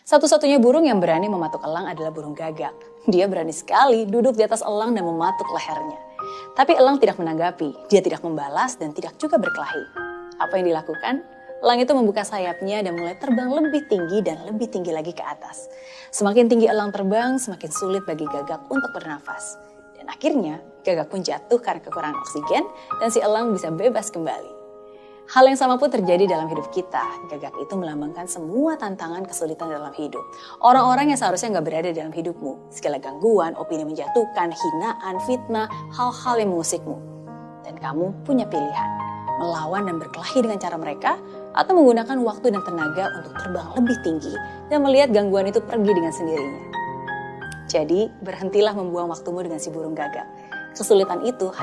Satu-satunya burung yang berani mematuk elang adalah burung gagak. Dia berani sekali duduk di atas elang dan mematuk lehernya. Tapi elang tidak menanggapi, dia tidak membalas dan tidak juga berkelahi. Apa yang dilakukan? Elang itu membuka sayapnya dan mulai terbang lebih tinggi dan lebih tinggi lagi ke atas. Semakin tinggi elang terbang, semakin sulit bagi gagak untuk bernafas. Dan akhirnya, gagak pun jatuh karena kekurangan oksigen dan si elang bisa bebas kembali. Hal yang sama pun terjadi dalam hidup kita. Gagak itu melambangkan semua tantangan kesulitan dalam hidup. Orang-orang yang seharusnya gak berada dalam hidupmu. Segala gangguan, opini menjatuhkan, hinaan, fitnah, hal-hal yang mengusikmu. Dan kamu punya pilihan. Melawan dan berkelahi dengan cara mereka, atau menggunakan waktu dan tenaga untuk terbang lebih tinggi dan melihat gangguan itu pergi dengan sendirinya. Jadi, berhentilah membuang waktumu dengan si burung gagak. Kesulitan itu hanya